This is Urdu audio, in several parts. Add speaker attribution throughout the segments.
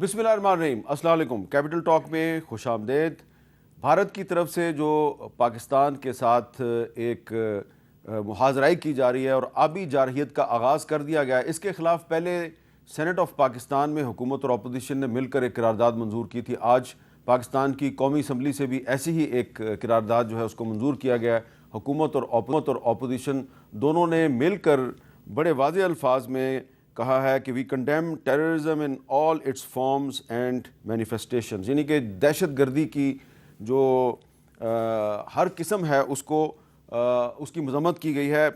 Speaker 1: بسم اللہ الرحمن الرحیم، السلام علیکم۔ کیپٹل ٹاک میں خوش آمدید۔ بھارت کی طرف سے جو پاکستان کے ساتھ ایک محاذرائی کی جا رہی ہے اور آبی جارحیت کا آغاز کر دیا گیا ہے، اس کے خلاف پہلے سینٹ آف پاکستان میں حکومت اور اپوزیشن نے مل کر ایک قرارداد منظور کی تھی۔ آج پاکستان کی قومی اسمبلی سے بھی ایسی ہی ایک قرارداد جو ہے اس کو منظور کیا گیا ہے۔ حکومت اور اپوزیشن دونوں نے مل کر بڑے واضح الفاظ میں کہا ہے کہ we condemn terrorism in all its forms and manifestations, یعنی کہ دہشت گردی کی جو ہر قسم ہے اس کی مذمت کی گئی ہے۔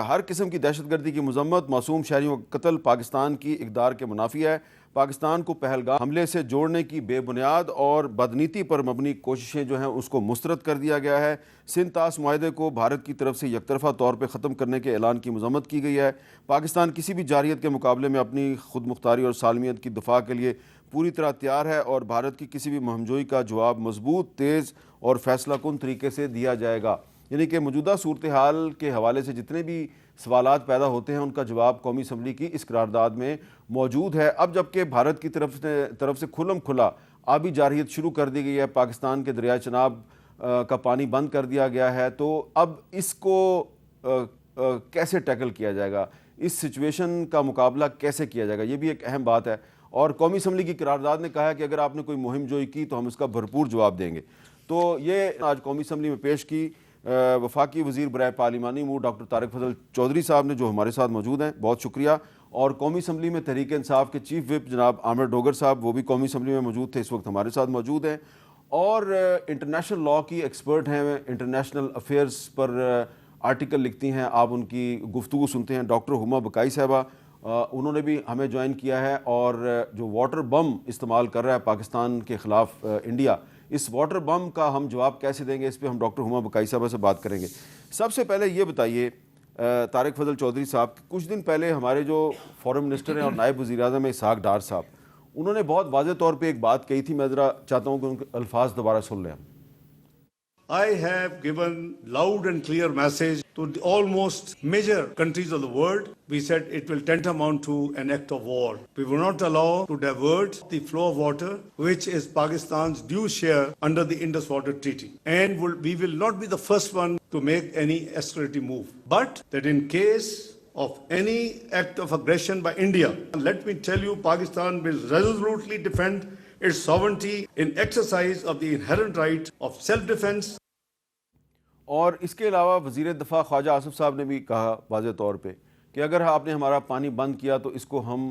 Speaker 1: ہر قسم کی دہشت گردی کی مذمت، معصوم شہریوں کا قتل پاکستان کی اقدار کے منافی ہے۔ پاکستان کو پہلگام حملے سے جوڑنے کی بے بنیاد اور بدنیتی پر مبنی کوششیں جو ہیں اس کو مسترد کر دیا گیا ہے۔ سندھ طاس معاہدے کو بھارت کی طرف سے یک طرفہ طور پہ ختم کرنے کے اعلان کی مذمت کی گئی ہے۔ پاکستان کسی بھی جارحیت کے مقابلے میں اپنی خود مختاری اور سالمیت کی دفاع کے لیے پوری طرح تیار ہے اور بھارت کی کسی بھی مہم جوئی کا جواب مضبوط، تیز اور فیصلہ کن طریقے سے دیا جائے گا۔ یعنی کہ موجودہ صورتحال کے حوالے سے جتنے بھی سوالات پیدا ہوتے ہیں ان کا جواب قومی اسمبلی کی اس قرارداد میں موجود ہے۔ اب جبکہ بھارت کی طرف سے کھلم کھلا آبی جارحیت شروع کر دی گئی ہے، پاکستان کے دریائے چناب کا پانی بند کر دیا گیا ہے، تو اب اس کو کیسے ٹیکل کیا جائے گا، اس سچویشن کا مقابلہ کیسے کیا جائے گا، یہ بھی ایک اہم بات ہے۔ اور قومی اسمبلی کی قرارداد نے کہا ہے کہ اگر آپ نے کوئی مہم جوئی کی تو ہم اس کا بھرپور جواب دیں گے۔ تو یہ آج قومی اسمبلی میں پیش کی وفاقی وزیر برائے پارلیمانی امور ڈاکٹر طارق فضل چودھری صاحب نے، جو ہمارے ساتھ موجود ہیں، بہت شکریہ۔ اور قومی اسمبلی میں تحریک انصاف کے چیف وپ جناب عامر ڈوگر صاحب، وہ بھی قومی اسمبلی میں موجود تھے، اس وقت ہمارے ساتھ موجود ہیں۔ اور انٹرنیشنل لاء کی ایکسپرٹ ہیں، انٹرنیشنل افیئرز پر آرٹیکل لکھتی ہیں، آپ ان کی گفتگو سنتے ہیں، ڈاکٹر ہما بکائی صاحبہ، انہوں نے بھی ہمیں جوائن کیا ہے۔ اور جو واٹر بم استعمال کر رہا ہے پاکستان کے خلاف انڈیا، اس واٹر بم کا ہم جواب کیسے دیں گے، اس پہ ہم ڈاکٹر ہما بکائی صاحبہ سے بات کریں گے۔ سب سے پہلے یہ بتائیے طارق فضل چودھری صاحب، کچھ دن پہلے ہمارے جو فورن منسٹر ہیں اور نائب وزیر اعظم اسحاق ڈار صاحب، انہوں نے بہت واضح طور پہ ایک بات کہی تھی، میں ذرا چاہتا ہوں کہ ان کے الفاظ دوبارہ سن لیں۔
Speaker 2: I have given loud and clear message to the almost major countries of the world. We said it will tantamount to an act of war. We will not allow to divert the flow of water, which is Pakistan's due share under the Indus Water Treaty. And we will not be the first one to make any escalating move. But that in case of any act of aggression by India, let me tell you, Pakistan will resolutely defend its sovereignty in exercise of the inherent right of self-defense.
Speaker 1: اور اس کے علاوہ وزیر دفاع خواجہ آصف صاحب نے بھی کہا واضح طور پہ کہ اگر آپ نے ہمارا پانی بند کیا تو اس کو ہم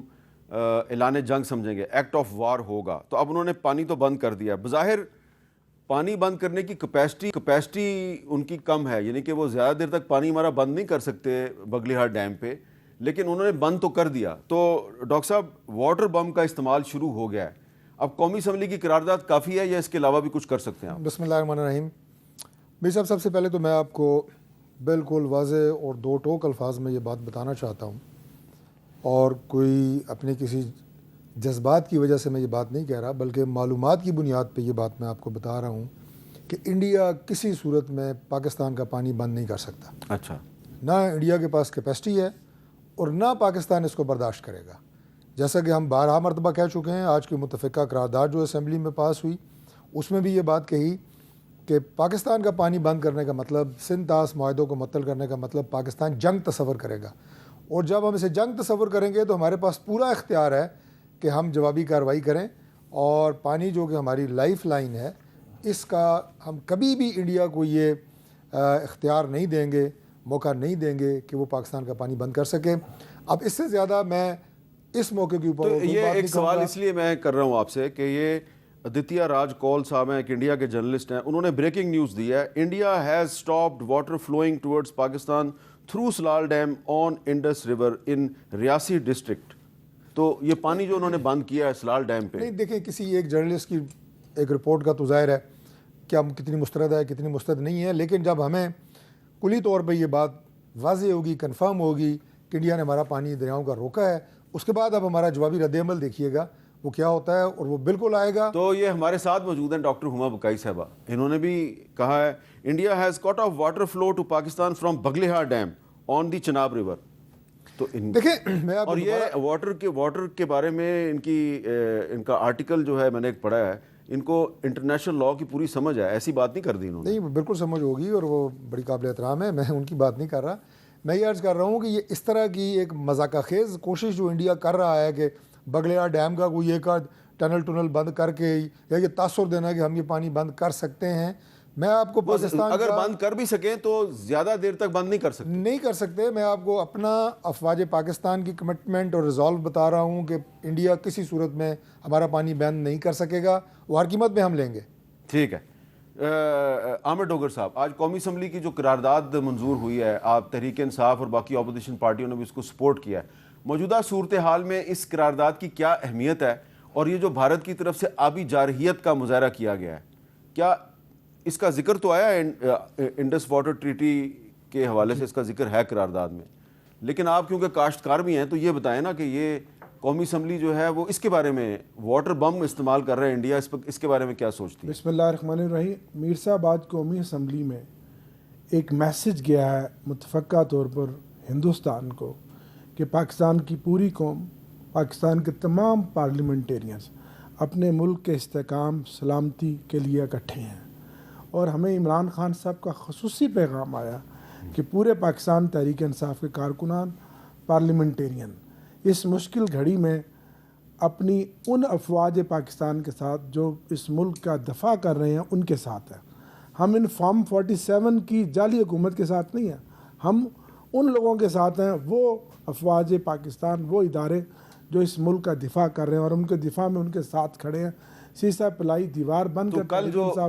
Speaker 1: اعلان جنگ سمجھیں گے، ایکٹ آف وار ہوگا۔ تو اب انہوں نے پانی تو بند کر دیا، بظاہر پانی بند کرنے کی کیپیسٹی ان کی کم ہے، یعنی کہ وہ زیادہ دیر تک پانی ہمارا بند نہیں کر سکتے بگلی ہار ڈیم پہ، لیکن انہوں نے بند تو کر دیا۔ تو ڈاکٹر صاحب، واٹر بم کا استعمال شروع ہو گیا ہے، اب قومی اسمبلی کی قرارداد کافی ہے یا اس کے علاوہ بھی کچھ کر سکتے ہیں آپ؟
Speaker 3: بسم اللہ الرحمن الرحیم۔ بھائی صاحب، سب سے پہلے تو میں آپ کو بالکل واضح اور دو ٹوک الفاظ میں یہ بات بتانا چاہتا ہوں، اور کوئی اپنے کسی جذبات کی وجہ سے میں یہ بات نہیں کہہ رہا، بلکہ معلومات کی بنیاد پہ یہ بات میں آپ کو بتا رہا ہوں کہ انڈیا کسی صورت میں پاکستان کا پانی بند نہیں کر سکتا۔
Speaker 1: اچھا،
Speaker 3: نہ انڈیا کے پاس کیپیسٹی ہے اور نہ پاکستان اس کو برداشت کرے گا۔ جیسا کہ ہم بارہا مرتبہ کہہ چکے ہیں، آج کی متفقہ قرارداد جو اسمبلی میں پاس ہوئی اس میں بھی یہ بات کہی کہ پاکستان کا پانی بند کرنے کا مطلب، سندھ طاس معاہدوں کو معطل کرنے کا مطلب پاکستان جنگ تصور کرے گا، اور جب ہم اسے جنگ تصور کریں گے تو ہمارے پاس پورا اختیار ہے کہ ہم جوابی کارروائی کریں، اور پانی جو کہ ہماری لائف لائن ہے، اس کا ہم کبھی بھی انڈیا کو یہ اختیار نہیں دیں گے، موقع نہیں دیں گے کہ وہ پاکستان کا پانی بند کر سکے۔ اب اس سے زیادہ میں اس موقع کے اوپر
Speaker 1: تو یہ ایک سوال اس لیے میں کر رہا ہوں آپ سے کہ یہ ادتیہ راج کول صاحب ہیں، ایک انڈیا کے جرنلسٹ ہیں، انہوں نے بریکنگ نیوز دی ہے، India has stopped water flowing towards Pakistan through Salal dam on Indus river in Reasi district. تو یہ پانی جو انہوں نے بند کیا ہے سلال ڈیم پہ،
Speaker 3: نہیں دیکھیں، کسی ایک جرنلسٹ کی ایک رپورٹ کا تو ظاہر ہے کیا کتنی مسترد ہے کتنی مسترد نہیں ہے، لیکن جب ہمیں کلی طور پہ یہ بات واضح ہوگی، کنفرم ہوگی کہ انڈیا نے ہمارا پانی دریاؤں کا روکا ہے، اس کے بعد اب ہمارا جوابی رد عمل دیکھیے گا وہ کیا ہوتا ہے، اور وہ بالکل آئے گا۔
Speaker 1: تو یہ ہمارے ساتھ موجود ہیں ڈاکٹر ہما بکائی صاحبہ، انہوں نے بھی کہا ہے India has cut off water flow to Pakistan from Baglihar dam on the Chenab river. تو
Speaker 3: دیکھیں میں آپ
Speaker 1: اور یہ واٹر کے بارے میں ان کا آرٹیکل جو ہے میں نے ایک پڑھا ہے، ان کو انٹرنیشنل لاء کی پوری سمجھ ہے، ایسی بات نہیں کر دی انہوں نے.
Speaker 3: نہیں بالکل سمجھ ہوگی اور وہ بڑی قابل احترام ہے، میں ان کی بات نہیں کر رہا. میں یہ عرض کر رہا ہوں کہ یہ اس طرح کی ایک مذاقہ خیز کوشش جو انڈیا کر رہا ہے کہ بغلیار ڈیم کا کوئی ایک ٹنل بند کر کے یا یہ تاثر دینا کہ ہم یہ پانی بند کر سکتے ہیں. میں آپ کو پاکستان
Speaker 1: اگر بند کر بھی سکیں تو زیادہ دیر تک بند نہیں کر سکتے.
Speaker 3: میں آپ کو اپنا افواج پاکستان کی کمٹمنٹ اور ریزالو بتا رہا ہوں کہ انڈیا کسی صورت میں ہمارا پانی بند نہیں کر سکے گا، وہ ہر قیمت میں ہم لیں گے.
Speaker 1: ٹھیک ہے. عامر ڈوگر صاحب، آج قومی اسمبلی کی جو قرارداد منظور ہوئی ہے، آپ تحریک انصاف اور باقی اپوزیشن پارٹیوں نے بھی اس کو سپورٹ کیا ہے. موجودہ صورتحال میں اس قرارداد کی کیا اہمیت ہے، اور یہ جو بھارت کی طرف سے آبی جارحیت کا مظاہرہ کیا گیا ہے، کیا اس کا ذکر تو آیا ہے انڈس واٹر ٹریٹی کے حوالے سے؟ اس کا ذکر ہے قرارداد میں، لیکن آپ کیونکہ کاشتکار بھی ہیں تو یہ بتائیں نا کہ یہ قومی اسمبلی جو ہے وہ اس کے بارے میں واٹر بم استعمال کر رہا ہے انڈیا، اس کے بارے میں کیا سوچتی ہے؟
Speaker 4: بسم اللہ الرحمن الرحیم. میر صاحب، آج قومی اسمبلی میں ایک میسج گیا ہے متفقہ طور پر ہندوستان کو کہ پاکستان کی پوری قوم، پاکستان کے تمام پارلیمنٹیرینز اپنے ملک کے استحکام سلامتی کے لیے اکٹھے ہیں. اور ہمیں عمران خان صاحب کا خصوصی پیغام آیا کہ پورے پاکستان تحریک انصاف کے کارکنان، پارلیمنٹیرین اس مشکل گھڑی میں اپنی ان افواج پاکستان کے ساتھ جو اس ملک کا دفاع کر رہے ہیں ان کے ساتھ ہیں. ہم ان فارم 47 کی جعلی حکومت کے ساتھ نہیں ہیں، ہم ان لوگوں کے ساتھ ہیں، وہ افواج پاکستان، وہ ادارے جو اس ملک کا دفاع کر رہے ہیں اور ان کے دفاع میں ان کے ساتھ کھڑے ہیں. سیسا پلائی دیوار بند کر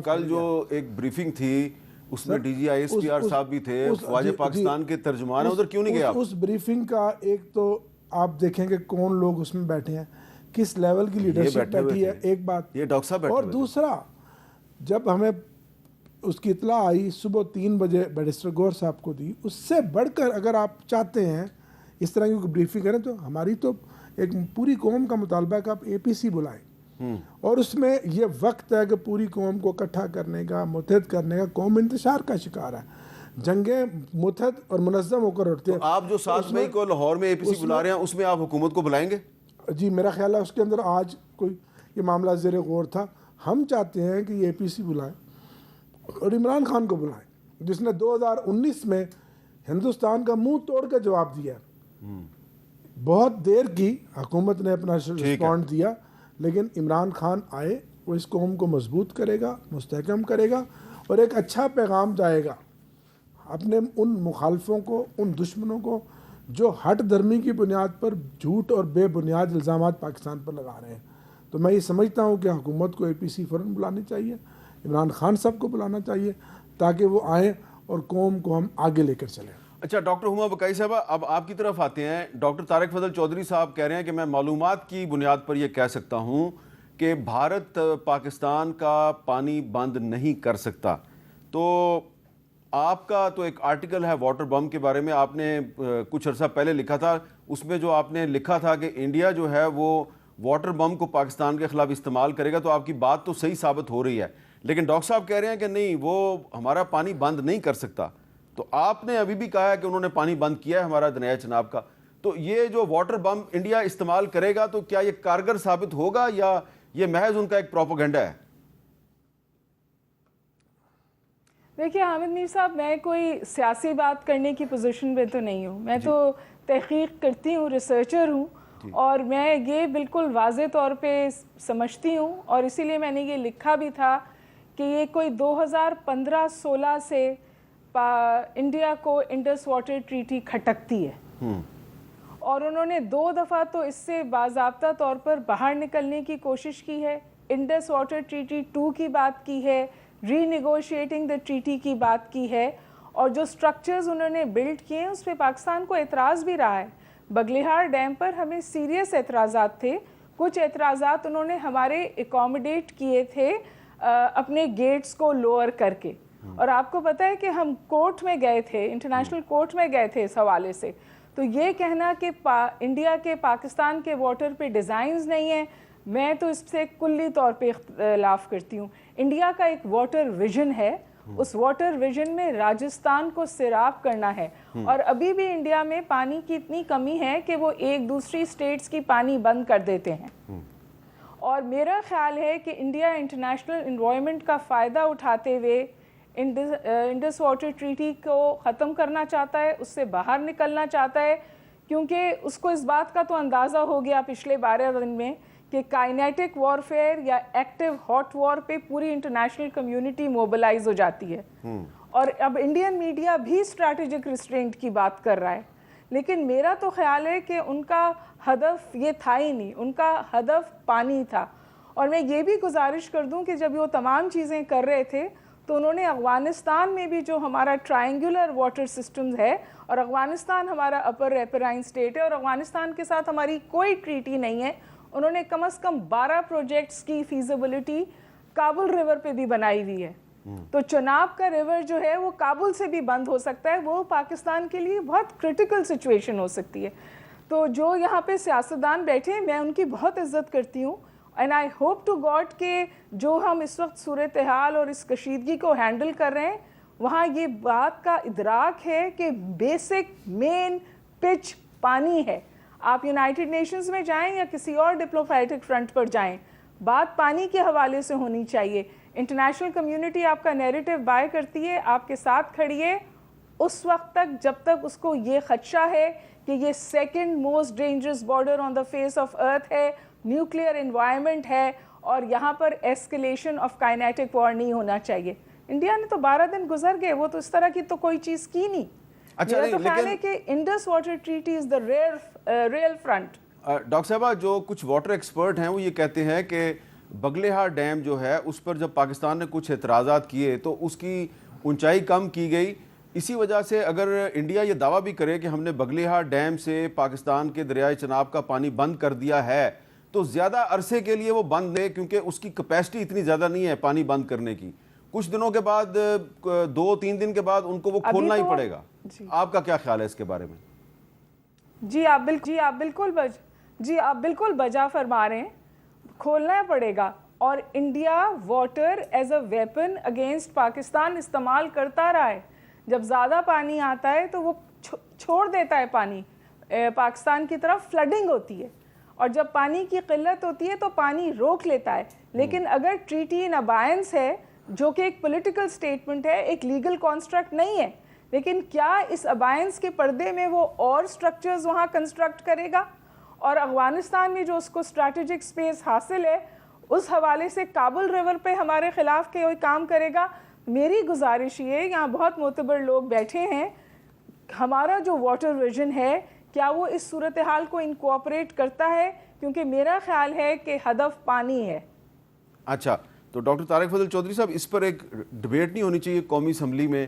Speaker 1: کل جو ایک بریفنگ تھی اس میں D G I S P R صاحب بھی تھے، افواج پاکستان کے ترجمان ہیں، ادھر کیوں نہیں گیا؟
Speaker 4: اس بریفنگ کا ایک تو آپ دیکھیں کہ کون لوگ اس میں بیٹھے ہیں، کس لیول کی لیڈرشپ بیٹھی ہے، ایک بات.
Speaker 1: یہ ڈاکٹر صاحب بیٹھے
Speaker 4: اور دوسرا، جب ہمیں اس کی اطلاع آئی صبح 3 بجے بیرسٹر گور صاحب کو دی، اس سے بڑھ کر اگر آپ چاہتے ہیں اس طرح کی بریفنگ کریں تو ہماری تو ایک پوری قوم کا مطالبہ ہے کہ آپ APC بلائیں، اور اس میں یہ وقت ہے کہ پوری قوم کو اکٹھا کرنے کا، متحد کرنے کا. قوم انتشار کا شکار ہے، جنگیں متحد اور منظم ہو کر اٹھتے ہیں.
Speaker 1: آپ جو 7 مئی کو لاہور میں APC بلا رہے ہیں اس میں آپ حکومت کو بلائیں گے؟
Speaker 4: جی میرا خیال ہے اس کے اندر آج کوئی یہ معاملہ زیر غور تھا. ہم چاہتے ہیں کہ یہ APC بلائیں اور عمران خان کو بلائیں، جس نے 2019 میں ہندوستان کا منہ توڑ کے جواب دیا. بہت دیر کی حکومت نے اپنا رسپونڈ دیا، لیکن عمران خان آئے، وہ اس قوم کو مضبوط کرے گا، مستحکم کرے گا اور ایک اچھا پیغام جائے گا اپنے ان مخالفوں کو، ان دشمنوں کو جو ہٹ دھرمی کی بنیاد پر جھوٹ اور بے بنیاد الزامات پاکستان پر لگا رہے ہیں. تو میں یہ سمجھتا ہوں کہ حکومت کو APC فوراً بلانی چاہیے، عمران خان صاحب کو بلانا چاہیے تاکہ وہ آئیں اور قوم کو ہم آگے لے کر چلیں.
Speaker 1: اچھا ڈاکٹر ہما بقائی صاحبہ، اب آپ کی طرف آتے ہیں. ڈاکٹر طارق فضل چودھری صاحب کہہ رہے ہیں کہ میں معلومات کی بنیاد پر یہ کہہ سکتا ہوں کہ بھارت پاکستان کا پانی بند نہیں کر سکتا. تو آپ کا تو ایک آرٹیکل ہے واٹر بم کے بارے میں، آپ نے کچھ عرصہ پہلے لکھا تھا، اس میں جو آپ نے لکھا تھا کہ انڈیا جو ہے وہ واٹر بم کو پاکستان کے خلاف استعمال کرے گا، تو آپ کی بات تو صحیح ثابت ہو رہی ہے. لیکن ڈاکٹر صاحب کہہ رہے ہیں کہ نہیں، وہ ہمارا پانی بند نہیں کر سکتا. تو آپ نے ابھی بھی کہا ہے کہ انہوں نے پانی بند کیا ہے ہمارا دریائے چناب کا. تو یہ جو واٹر بم انڈیا استعمال کرے گا تو کیا یہ کارگر ثابت ہوگا یا یہ محض ان کا ایک پروپیگنڈا ہے؟
Speaker 5: دیکھیے حامد میر صاحب، میں کوئی سیاسی بات کرنے کی پوزیشن پہ تو نہیں ہوں. میں تو تحقیق کرتی ہوں، ریسرچر ہوں، اور میں یہ بالکل واضح طور پہ سمجھتی ہوں، اور اسی لیے میں نے یہ لکھا بھی تھا کہ یہ کوئی 2015-16 سے انڈیا کو انڈس واٹر ٹریٹی کھٹکتی ہے، اور انہوں نے 2 دفعہ تو اس سے باضابطہ طور پر باہر نکلنے کی کوشش کی ہے. انڈس واٹر ٹریٹی 2 کی بات کی ہے، ری نیگوشیٹنگ دا ٹریٹی کی بات کی ہے، اور جو سٹرکچرز انہوں نے بلڈ کیے ہیں اس پہ پاکستان کو اعتراض بھی رہا ہے. بگلیہار ڈیم پر ہمیں سیریس اعتراضات تھے. کچھ اعتراضات انہوں نے ہمارے اکوموڈیٹ کیے تھے اپنے گیٹس کو لوور کر کے، اور آپ کو پتہ ہے کہ ہم کورٹ میں گئے تھے، انٹرنیشنل کورٹ میں گئے تھے اس حوالے سے. تو یہ کہنا کہ انڈیا کے پاکستان کے واٹر پہ ڈیزائنز نہیں ہیں، میں تو اس سے کلی طور پہ اختلاف کرتی ہوں. انڈیا کا ایک واٹر ویژن ہے، اس واٹر ویژن میں راجستھان کو سیراب کرنا ہے. اور ابھی بھی انڈیا میں پانی کی اتنی کمی ہے کہ وہ ایک دوسری اسٹیٹس کی پانی بند کر دیتے ہیں. اور میرا خیال ہے کہ انڈیا انٹرنیشنل انوائرمنٹ کا فائدہ اٹھاتے ہوئے انڈس واٹر ٹریٹی کو ختم کرنا چاہتا ہے, اس سے باہر نکلنا چاہتا ہے, کیونکہ اس کو اس بات کا تو اندازہ ہو گیا پچھلے 12 دن میں کہ کائنیٹک وارفیئر یا ایکٹیو ہاٹ وار پہ پوری انٹرنیشنل کمیونٹی موبلائز ہو جاتی ہے. اور اب انڈین میڈیا بھی اسٹریٹجک ریسٹرینٹ کی بات کر رہا ہے, لیکن میرا تو خیال ہے کہ ان کا ہدف یہ تھا ہی نہیں, ان کا ہدف پانی تھا. اور میں یہ بھی گزارش کر دوں کہ جب وہ تمام چیزیں کر رہے تھے تو انہوں نے افغانستان میں بھی جو ہمارا ٹرائنگولر واٹر سسٹمز ہے, اور افغانستان ہمارا اپر ریپرائن اسٹیٹ ہے اور افغانستان کے ساتھ ہماری کوئی ٹریٹی نہیں ہے, انہوں نے کم از کم 12 پروجیکٹس کی فیزیبلٹی کابل ریور پہ بھی بنائی ہوئی ہے. تو چناب کا ریور جو ہے وہ کابل سے بھی بند ہو سکتا ہے, وہ پاکستان کے لیے بہت کرٹیکل سچویشن ہو سکتی ہے. تو جو یہاں پہ سیاستدان بیٹھے میں ان کی بہت عزت کرتی ہوں, and I hope to God کہ جو ہم اس وقت صورتحال اور اس کشیدگی کو ہینڈل کر رہے ہیں وہاں یہ بات کا ادراک ہے کہ بیسک مین پچ پانی ہے. آپ یونائٹڈ نیشنز میں جائیں یا کسی اور ڈپلومیٹک فرنٹ پر جائیں, بات پانی کے حوالے سے ہونی چاہیے. انٹرنیشنل کمیونٹی آپ کا نیریٹو بائی کرتی ہے, آپ کے ساتھ کھڑی ہے اس وقت تک جب تک اس کو یہ خدشہ ہے کہ یہ second most dangerous border on the face of earth ہے, نیوکلیئر انوائرمنٹ ہے, اور یہاں پر ایسکلیشن آف کائنیٹک وار نہیں ہونا چاہیے. انڈیا نے تو 12 دن گزر گئے, وہ تو اس طرح کی تو کوئی چیز کی نہیں. میرا تو خیال ہے کہ Indus water treaty is the real front.
Speaker 1: Doctor صاحبہ, جو کچھ واٹر ایکسپرٹ ہیں وہ یہ کہتے ہیں کہ بگلیہار ڈیم جو ہے اس پر جب پاکستان نے کچھ اعتراضات کیے تو اس کی اونچائی کم کی گئی. اسی وجہ سے اگر انڈیا یہ دعویٰ بھی کرے کہ ہم نے بگلیہار ڈیم سے پاکستان کے دریائے چناب کا پانی بند کر دیا ہے تو زیادہ عرصے کے لیے وہ بند ہے, کیونکہ اس کی کیپیسٹی اتنی زیادہ نہیں ہے پانی بند کرنے کی. کچھ دنوں کے بعد 2-3 دن کے بعد ان کو وہ کھولنا ہی پڑے گا. آپ کا کیا خیال ہے اس کے بارے میں؟
Speaker 5: جی آپ بالکل بجا فرما رہے ہیں, کھولنا پڑے گا. اور India water as a weapon against Pakistan استعمال کرتا رہا ہے. جب زیادہ پانی آتا ہے تو وہ چھوڑ دیتا ہے پانی پاکستان کی طرف, فلڈنگ ہوتی ہے, اور جب پانی کی قلت ہوتی ہے تو پانی روک لیتا ہے. لیکن اگر ٹریٹی ان ابائنس ہے جو کہ ایک پولیٹیکل سٹیٹمنٹ ہے, ایک لیگل کانسٹرکٹ نہیں ہے, لیکن کیا اس ابائنس کے پردے میں وہ اور سٹرکچرز وہاں کنسٹرکٹ کرے گا؟ اور افغانستان میں جو اس کو اسٹریٹجک سپیس حاصل ہے اس حوالے سے کابل ریور پہ ہمارے خلاف کوئی کام کرے گا؟ میری گزارش یہ, یہاں بہت معتبر لوگ بیٹھے ہیں, ہمارا جو واٹر ویژن ہے کیا وہ اس صورتحال کو انکوپریٹ کرتا ہے؟ کیونکہ میرا خیال ہے کہ ہدف پانی ہے.
Speaker 1: اچھا, تو ڈاکٹر طارق فضل چودھری صاحب, اس پر ایک ڈبیٹ نہیں ہونی چاہیے قومی اسمبلی میں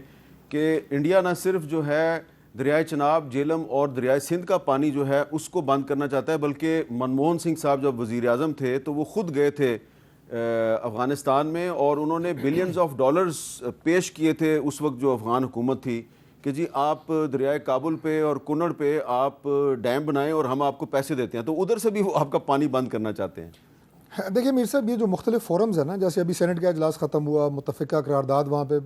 Speaker 1: کہ انڈیا نہ صرف جو ہے دریائے چناب, جیلم اور دریائے سندھ کا پانی جو ہے اس کو بند کرنا چاہتا ہے, بلکہ منموہن سنگھ صاحب جب وزیر اعظم تھے تو وہ خود گئے تھے افغانستان میں اور انہوں نے بلینز آف ڈالرز پیش کیے تھے اس وقت جو افغان حکومت تھی کہ جی آپ دریائے کابل پہ اور کنڑ پہ آپ ڈیم بنائیں اور ہم آپ کو پیسے دیتے ہیں. تو ادھر سے بھی وہ آپ کا پانی بند کرنا چاہتے ہیں.
Speaker 3: دیکھیے میر صاحب, یہ جو مختلف فورمز ہیں نا, جیسے ابھی سینٹ کا اجلاس ختم ہوا, متفقہ قرارداد وہاں پہ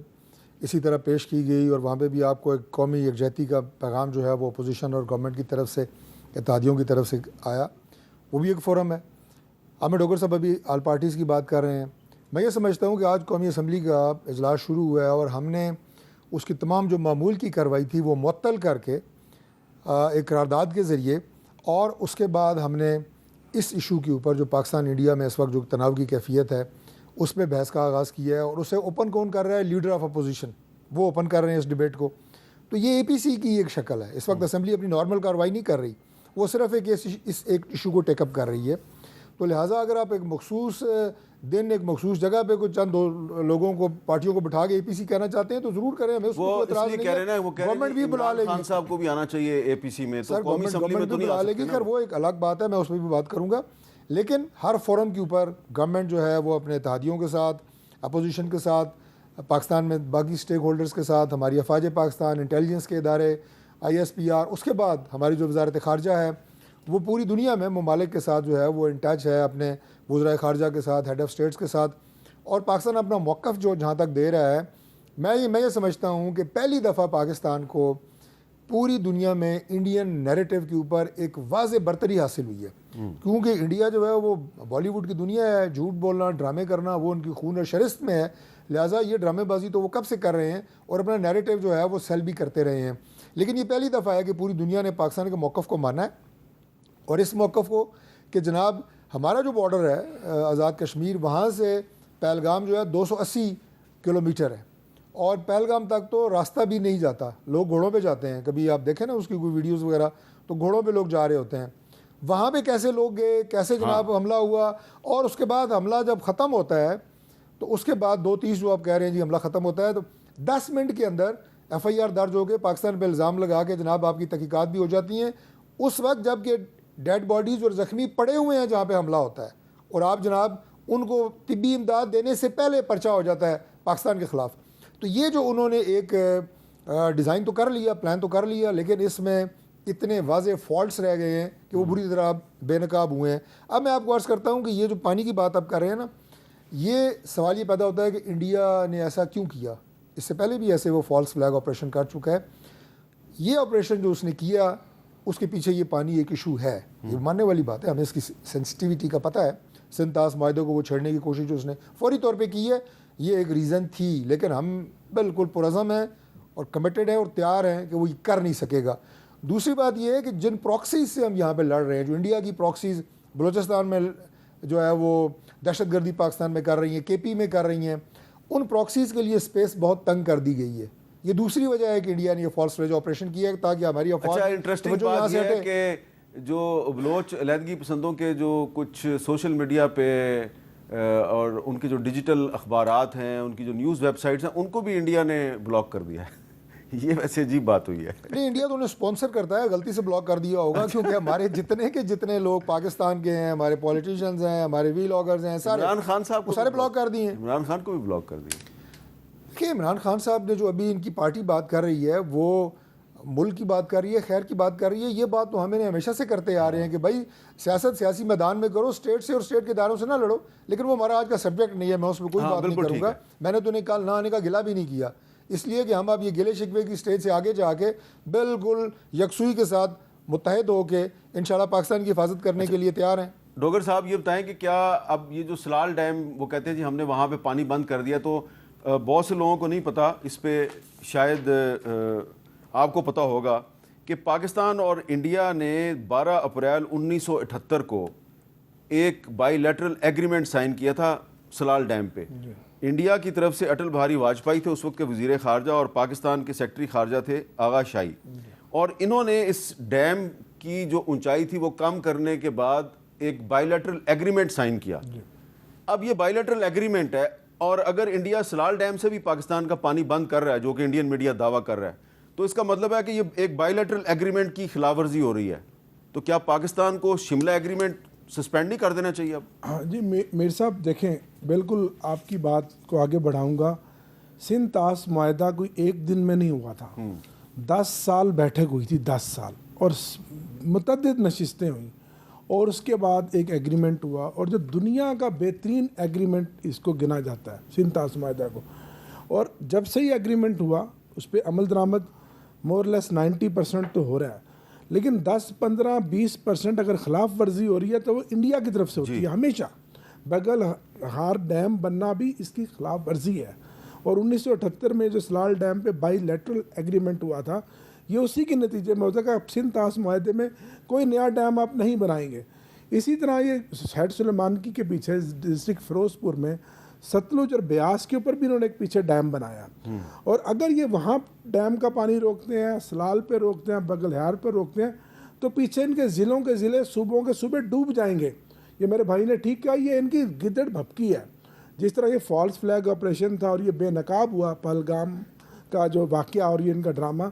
Speaker 3: اسی طرح پیش کی گئی, اور وہاں پہ بھی آپ کو ایک قومی یکجہتی کا پیغام جو ہے وہ اپوزیشن اور گورنمنٹ کی طرف سے, اتحادیوں کی طرف سے آیا, وہ بھی ایک فورم ہے. عامر ڈوگر صاحب ابھی آل پارٹیز کی بات کر رہے ہیں. میں یہ سمجھتا ہوں کہ آج قومی اسمبلی کا اجلاس شروع ہوا ہے اور ہم نے اس کی تمام جو معمول کی کارروائی تھی وہ معطل کر کے ایک قرارداد کے ذریعے, اور اس کے بعد ہم نے اس ایشو کے اوپر جو پاکستان انڈیا میں اس وقت جو تناؤ کی کیفیت ہے اس پہ بحث کا آغاز کیا ہے, اور اسے اوپن کون کر رہا ہے؟ لیڈر آف اپوزیشن, وہ اوپن کر رہے ہیں اس ڈیبیٹ کو. تو یہ اے پی سی کی ایک شکل ہے. اس وقت اسمبلی اپنی نارمل کارروائی نہیں کر رہی, وہ صرف اس ایک ایشو کو ٹیک اپ کر رہی ہے. تو لہٰذا اگر آپ ایک مخصوص دن ایک مخصوص جگہ پہ کچھ چند لوگوں کو, پارٹیوں کو بٹھا کے اے پی سی کہنا چاہتے ہیں تو ضرور کریں, ہمیں اس کو اعتراض نہیں ہے. گورنمنٹ بھی بلا لے گی,
Speaker 1: خان صاحب کو بھی آنا چاہیے اے پی سی میں, تو قومی اسمبلی میں تو نہیں آ سکتے.
Speaker 3: خیر وہ ایک الگ بات ہے, میں اس پہ بھی بات کروں گا. لیکن ہر فورم کے اوپر گورنمنٹ جو ہے وہ اپنے اتحادیوں کے ساتھ, اپوزیشن کے ساتھ, پاکستان میں باقی اسٹیک ہولڈرز کے ساتھ, ہماری افواج پاکستان, انٹیلیجنس کے ادارے, آئی ایس پی آر, اس کے بعد ہماری جو وزارت خارجہ ہے وہ پوری دنیا میں ممالک کے ساتھ جو ہے وہ ان ٹچ ہے, اپنے وزرائے خارجہ کے ساتھ, ہیڈ آف اسٹیٹس کے ساتھ. اور پاکستان اپنا موقف جو جہاں تک دے رہا ہے میں یہ سمجھتا ہوں کہ پہلی دفعہ پاکستان کو پوری دنیا میں انڈین نیریٹو کے اوپر ایک واضح برتری حاصل ہوئی ہے، کیونکہ انڈیا جو ہے وہ بالی ووڈ کی دنیا ہے، جھوٹ بولنا، ڈرامے کرنا وہ ان کی خون و شرست میں ہے، لہٰذا یہ ڈرامے بازی تو وہ کب سے کر رہے ہیں اور اپنا نیریٹو جو ہے وہ سیل بھی کرتے رہے ہیں، لیکن یہ پہلی دفعہ ہے کہ پوری دنیا نے پاکستان کے موقف کو مانا ہے، اور اس موقف کو کہ جناب ہمارا جو بارڈر ہے آزاد کشمیر، وہاں سے پہلگام جو ہے 280 کلومیٹر ہے، اور پہلگام تک تو راستہ بھی نہیں جاتا، لوگ گھوڑوں پہ جاتے ہیں، کبھی آپ دیکھیں نا اس کی کوئی ویڈیوز وغیرہ تو گھوڑوں پہ لوگ جا رہے ہوتے ہیں، وہاں پہ کیسے لوگ گئے، کیسے جناب حملہ ہوا، اور اس کے بعد حملہ جب ختم ہوتا ہے تو اس کے بعد 2:30 جو آپ کہہ رہے ہیں جی حملہ ختم ہوتا ہے، تو 10 منٹ کے اندر FIR درج ہو کے پاکستان پہ الزام لگا کے جناب آپ کی تحقیقات بھی ہو جاتی ہیں، اس وقت جب کہ ڈیڈ باڈیز اور زخمی پڑے ہوئے ہیں جہاں پہ حملہ ہوتا ہے، اور آپ جناب ان کو طبی امداد دینے سے پہلے پرچہ ہو جاتا ہے پاکستان کے خلاف۔ تو یہ جو انہوں نے ایک ڈیزائن تو کر لیا، پلان تو کر لیا، لیکن اس میں اتنے واضح فالٹس رہ گئے ہیں کہ وہ بری طرح بے نقاب ہوئے ہیں۔ اب میں آپ کو عرض کرتا ہوں کہ یہ جو پانی کی بات آپ کر رہے ہیں نا، یہ سوال یہ پیدا ہوتا ہے کہ انڈیا نے ایسا کیوں کیا، اس سے پہلے بھی ایسے وہ فالس فلیگ آپریشن کر چکا ہے، یہ آپریشن جو اس نے کیا اس کے پیچھے یہ پانی ایک ایشو ہے، یہ ماننے والی بات ہے، ہمیں اس کی سینسٹیوٹی کا پتہ ہے، سندھ طاس معاہدے کو وہ چھیڑنے کی کوشش جو اس نے فوری طور پہ کی ہے، یہ ایک ریزن تھی، لیکن ہم بالکل پرعزم ہیں اور کمیٹڈ ہیں اور تیار ہیں کہ وہ یہ کر نہیں سکے گا۔ دوسری بات یہ ہے کہ جن پراکسیز سے ہم یہاں پہ لڑ رہے ہیں، جو انڈیا کی پراکسیز بلوچستان میں جو ہے وہ دہشت گردی پاکستان میں کر رہی ہیں، KP میں کر رہی ہیں، ان پراکسیز کے لیے سپیس بہت تنگ کر دی گئی ہے، یہ دوسری وجہ ہے کہ انڈیا نے یہ فالس فلیگ آپریشن کیا ہے تاکہ ہماری افواج
Speaker 1: انٹرسٹنگ بات یہ ہے کہ جو بلوچ علیحدگی پسندوں کے جو کچھ سوشل میڈیا پہ اور ان کے جو ڈیجیٹل اخبارات ہیں، ان کی جو نیوز ویب سائٹس ہیں، ان کو بھی انڈیا نے بلاک کر دیا ہے، یہ ویسے عجیب بات ہوئی ہے۔
Speaker 3: نہیں، انڈیا تو انہیں سپانسر کرتا ہے، غلطی سے بلاک کر دیا ہوگا، کیونکہ ہمارے جتنے لوگ پاکستان کے ہیں، ہمارے پولیٹیشنز ہیں، ہمارے ویلاگرز ہیں، سارے
Speaker 1: عمران خان صاحب کو
Speaker 3: سارے بلاک کر دیے ہیں۔
Speaker 1: عمران خان کو بھی بلاک کر دیا
Speaker 3: کہ عمران خان صاحب نے جو ابھی ان کی پارٹی بات کر رہی ہے، وہ ملک کی بات کر رہی ہے، خیر کی بات کر رہی ہے، یہ بات تو ہمیں ہمیشہ سے کرتے آ رہے ہیں کہ بھائی سیاست سیاسی میدان میں کرو، اسٹیٹ سے اور اسٹیٹ کے اداروں سے نہ لڑو، لیکن وہ ہمارا آج کا سبجیکٹ نہیں ہے، میں اس میں کوئی بات نہیں کروں گا، میں نے تو نہیں کہا، نہ آنے کا گلہ بھی نہیں کیا، اس لیے کہ ہم اب یہ گلے شکوے کی اسٹیج سے آگے جا کے بالکل یکسوئی کے ساتھ متحد ہو کے انشاءاللہ پاکستان کی حفاظت کرنے کے لیے تیار ہیں۔
Speaker 1: ڈوگر صاحب یہ بتائیں کہ کیا اب یہ جو سلال ڈیم وہ کہتے ہیں جی ہم نے وہاں پہ پانی بند کر دیا، تو بہت سے لوگوں کو نہیں پتا، اس پہ شاید آپ کو پتا ہوگا کہ پاکستان اور انڈیا نے 12 اپریل 1978 کو ایک بائی لیٹرل ایگریمنٹ سائن کیا تھا سلال ڈیم پہ۔ انڈیا کی طرف سے اٹل بہاری واجپئی تھے اس وقت کے وزیر خارجہ، اور پاکستان کے سیکرٹری خارجہ تھے آغا شاہی، اور انہوں نے اس ڈیم کی جو اونچائی تھی وہ کم کرنے کے بعد ایک بائی لیٹرل ایگریمنٹ سائن کیا۔ اب یہ بائی لیٹرل ایگریمنٹ ہے، اور اگر انڈیا سلال ڈیم سے بھی پاکستان کا پانی بند کر رہا ہے، جو کہ انڈین میڈیا دعویٰ کر رہا ہے، تو اس کا مطلب ہے کہ یہ ایک بائی لیٹرل ایگریمنٹ کی خلاف ورزی ہو رہی ہے، تو کیا پاکستان کو شملہ ایگریمنٹ سسپینڈ نہیں کر دینا چاہیے اب؟
Speaker 4: ہاں جی، میر صاحب دیکھیں، بالکل آپ کی بات کو آگے بڑھاؤں گا، سندھ طاس معاہدہ کوئی ایک دن میں نہیں ہوا تھا، 10 سال بیٹھک ہوئی تھی، 10 سال، اور متعدد نشستیں ہوئیں، اور اس کے بعد ایک ایگریمنٹ ہوا، اور جو دنیا کا بہترین ایگریمنٹ اس کو گنا جاتا ہے سندھ طاس معاہدہ کو، اور جب سے یہ ایگریمنٹ ہوا اس پہ عمل درآمد مور لیس 90% تو ہو رہا ہے، لیکن 10, 15, 20% اگر خلاف ورزی ہو رہی ہے تو وہ انڈیا کی طرف سے ہوتی ہے ہمیشہ۔ بغل ہار ڈیم بننا بھی اس کی خلاف ورزی ہے، اور 1978 میں جو سلال ڈیم پہ بائی لیٹرل ایگریمنٹ ہوا تھا، یہ اسی کے نتیجے میں ہوتا ہے کہ اب سندھ طاس معاہدے میں کوئی نیا ڈیم آپ نہیں بنائیں گے۔ اسی طرح یہ سیٹ سلیمانکی کے پیچھے ڈسٹرکٹ فیروز پور میں ستلج اور بیاس کے اوپر بھی انہوں نے ایک پیچھے ڈیم بنایا، اور اگر یہ وہاں ڈیم کا پانی روکتے ہیں، سلال پہ روکتے ہیں، بغل ہار پہ روکتے ہیں، تو پیچھے ان کے ضلعوں کے ضلع، صوبوں کے صوبے ڈوب جائیں گے۔ یہ میرے بھائی نے ٹھیک کہا، یہ ان کی گدڑ بھپکی ہے۔ جس طرح یہ فالس فلیگ آپریشن تھا اور یہ بے نقاب ہوا پہلگام کا جو واقعہ اور یہ ان کا ڈرامہ،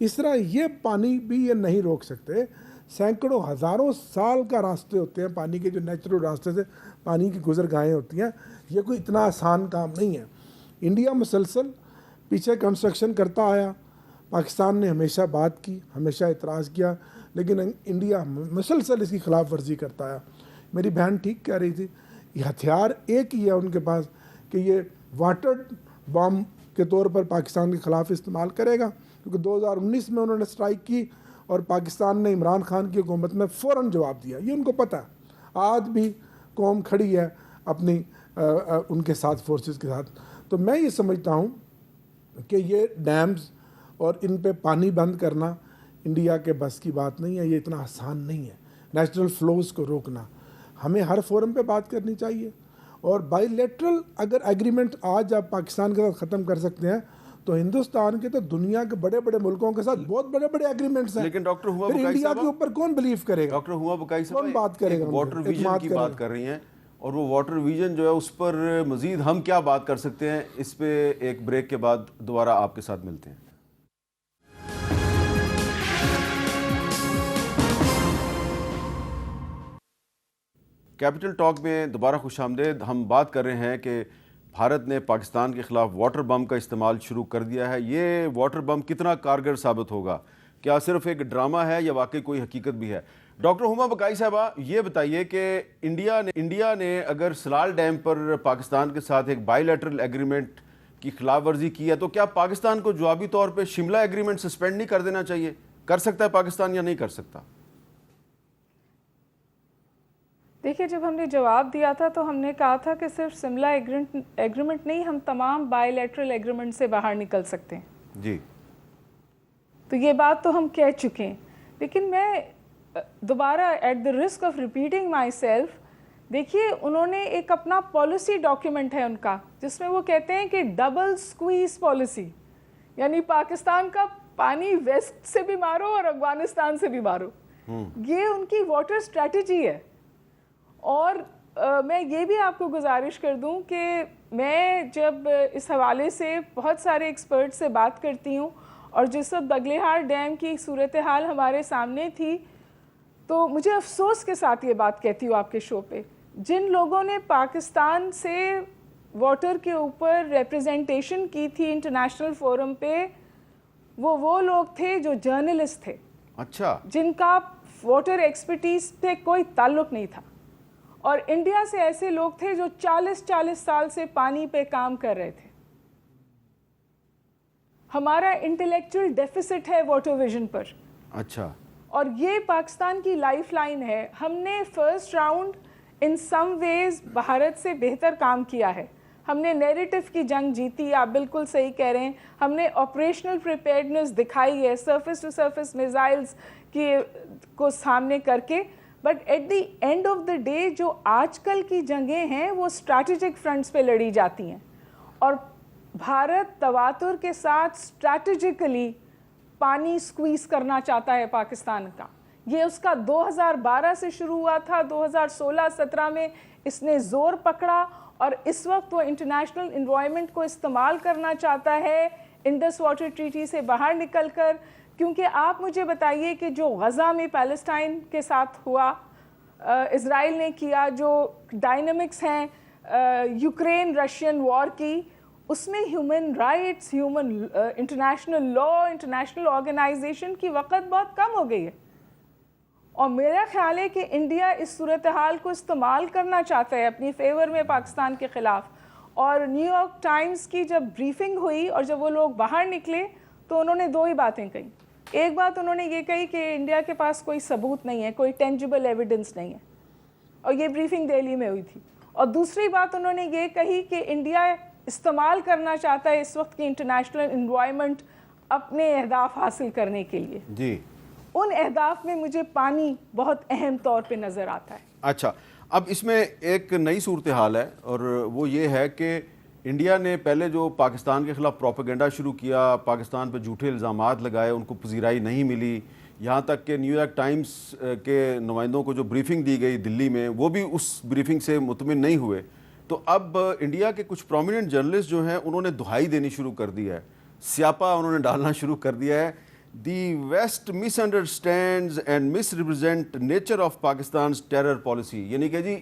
Speaker 4: اس طرح یہ پانی بھی یہ نہیں روک سکتے۔ سینکڑوں ہزاروں سال کا راستے ہوتے ہیں پانی کے، جو نیچرل راستے سے پانی کی گزر گاہیں ہوتی ہیں، یہ کوئی اتنا آسان کام نہیں ہے۔ انڈیا مسلسل پیچھے کنسٹرکشن کرتا آیا، پاکستان نے ہمیشہ بات کی، ہمیشہ اعتراض کیا، لیکن انڈیا مسلسل اس کی خلاف ورزی کرتا آیا۔ میری بہن ٹھیک کہہ رہی تھی، یہ ہتھیار ایک ہی ہے ان کے پاس کہ یہ واٹر بام کے طور پر پاکستان کے خلاف استعمال کرے گا، کیونکہ 2019 میں انہوں نے اسٹرائک کی اور پاکستان نے عمران خان کی حکومت میں فوراً جواب دیا. یہ ان کو پتہ ہے. آج بھی قوم کھڑی ہے اپنی ان کے ساتھ، فورسز کے ساتھ. تو میں یہ سمجھتا ہوں کہ یہ ڈیمز اور ان پہ پانی بند کرنا انڈیا کے بس کی بات نہیں ہے. یہ اتنا آسان نہیں ہے نیچرل فلوز کو روکنا. ہمیں ہر فورم پہ بات کرنی چاہیے، اور بائی لیٹرل اگر ایگریمنٹ آج آپ پاکستان کے ساتھ ختم کر سکتے ہیں تو ہندوستان کے تو دنیا کے بڑے بڑے ملکوں کے ساتھ بہت بڑے بڑے ایگریمنٹس ہیں.
Speaker 1: لیکن ڈاکٹر ہوا
Speaker 4: پھر
Speaker 1: بکائی
Speaker 4: انڈیا
Speaker 1: صاحبہ،
Speaker 4: کے اوپر کون بلیو کرے گا؟
Speaker 1: ڈاکٹر ہوا بکائی صاحب
Speaker 4: کون بات کرے گا؟
Speaker 1: واٹر ویژن کی بات کر رہی ہیں، اور وہ واٹر ویژن جو ہے اس پر مزید ہم کیا بات کر سکتے ہیں، اس پہ ایک بریک کے بعد دوبارہ آپ کے ساتھ ملتے ہیں. کیپٹل ٹاک میں دوبارہ خوش آمدید. ہم بات کر رہے ہیں کہ بھارت نے پاکستان کے خلاف واٹر بم کا استعمال شروع کر دیا ہے. یہ واٹر بم کتنا کارگر ثابت ہوگا؟ کیا صرف ایک ڈرامہ ہے یا واقعی کوئی حقیقت بھی ہے؟ ڈاکٹر ہما بکائی صاحبہ یہ بتائیے کہ انڈیا نے اگر سلال ڈیم پر پاکستان کے ساتھ ایک بائی لیٹرل ایگریمنٹ کی خلاف ورزی کی ہے تو کیا پاکستان کو جوابی طور پہ شملہ ایگریمنٹ سسپینڈ نہیں کر دینا چاہیے؟ کر سکتا ہے پاکستان یا نہیں کر سکتا؟
Speaker 5: دیکھیے، جب ہم نے جواب دیا تھا تو ہم نے کہا تھا کہ صرف سملہ ایگریمنٹ نہیں، ہم تمام بائی لیٹرل ایگریمنٹ سے باہر نکل سکتے ہیں.
Speaker 1: جی،
Speaker 5: تو یہ بات تو ہم کہہ چکے ہیں. لیکن میں دوبارہ at the risk of repeating myself, دیکھیے انہوں نے ایک اپنا پالیسی ڈاکیومنٹ ہے ان کا، جس میں وہ کہتے ہیں کہ ڈبل سکویز پالیسی، یعنی پاکستان کا پانی ویسٹ سے بھی مارو اور افغانستان سے بھی مارو. یہ ان کی واٹر اسٹریٹجی ہے. اور میں یہ بھی آپ کو گزارش کر دوں کہ میں جب اس حوالے سے بہت سارے ایکسپرٹ سے بات کرتی ہوں، اور جس وقت بگلیہار ڈیم کی صورتحال ہمارے سامنے تھی، تو مجھے افسوس کے ساتھ یہ بات کہتی ہوں آپ کے شو پہ، جن لوگوں نے پاکستان سے واٹر کے اوپر ریپریزنٹیشن کی تھی انٹرنیشنل فورم پہ، وہ لوگ تھے جو جرنلسٹ تھے.
Speaker 1: اچھا.
Speaker 5: جن کا واٹر ایکسپرٹیز پہ کوئی تعلق نہیں تھا. اور انڈیا سے ایسے لوگ تھے جو 40 سال سے پانی پہ کام کر رہے تھے. ہمارا انٹلیکچوئل ڈیفیسٹ ہے واٹر ویژن پر.
Speaker 1: اچھا.
Speaker 5: اور یہ پاکستان کی لائف لائن ہے. ہم نے فرسٹ راؤنڈ ان سم ویز بھارت سے بہتر کام کیا ہے. ہم نے نیریٹو کی جنگ جیتی، آپ بالکل صحیح کہہ رہے ہیں. ہم نے آپریشنل پریپیئرڈنس دکھائی ہے، سرفیس ٹو سرفیس میزائلز کو سامنے کر کے. But at the end of the day جو آج کل کی جنگیں ہیں وہ اسٹریٹجک فرنٹس پہ لڑی جاتی ہیں، اور بھارت تواتر کے ساتھ اسٹریٹجکلی پانی سکویز کرنا چاہتا ہے پاکستان کا. یہ اس کا 2012 سے شروع ہوا تھا. 2016-17 میں اس نے زور پکڑا، اور اس وقت وہ انٹرنیشنل انوائرمنٹ کو استعمال کرنا چاہتا ہے انڈس واٹر ٹریٹی سے باہر نکل کر. کیونکہ آپ مجھے بتائیے کہ جو غزہ میں پیلسٹائن کے ساتھ ہوا، اسرائیل نے کیا، جو ڈائنامکس ہیں یوکرین رشین وار کی، اس میں human rights, international law, international organization کی وقت بہت کم ہو گئی ہے. اور میرا خیال ہے کہ انڈیا اس صورتحال کو استعمال کرنا چاہتا ہے اپنی فیور میں پاکستان کے خلاف. اور نیو یارک ٹائمز کی جب بریفنگ ہوئی اور جب وہ لوگ باہر نکلے تو انہوں نے دو ہی باتیں کہیں. ایک بات انہوں نے یہ کہی کہ انڈیا کے پاس کوئی ثبوت نہیں ہے، کوئی ٹینجیبل ایویڈنس نہیں ہے، اور یہ بریفنگ دہلی میں ہوئی تھی. اور دوسری بات انہوں نے یہ کہی کہ انڈیا استعمال کرنا چاہتا ہے اس وقت کی انٹرنیشنل انوائرمنٹ اپنے اہداف حاصل کرنے کے لیے.
Speaker 1: جی.
Speaker 5: ان اہداف میں مجھے پانی بہت اہم طور پہ نظر آتا ہے.
Speaker 1: اچھا، اب اس میں ایک نئی صورتحال ہے، اور وہ یہ ہے کہ انڈیا نے پہلے جو پاکستان کے خلاف پروپیگنڈا شروع کیا، پاکستان پہ جھوٹے الزامات لگائے، ان کو پذیرائی نہیں ملی، یہاں تک کہ نیو یارک ٹائمز کے نمائندوں کو جو بریفنگ دی گئی دلی میں وہ بھی اس بریفنگ سے مطمئن نہیں ہوئے. تو اب انڈیا کے کچھ پرومیننٹ جرنلسٹ جو ہیں انہوں نے دہائی دینی شروع کر دی ہے، سیاپا انہوں نے ڈالنا شروع کر دیا ہے. The west misunderstands and misrepresent nature of Pakistan's terror policy. یعنی کہ جی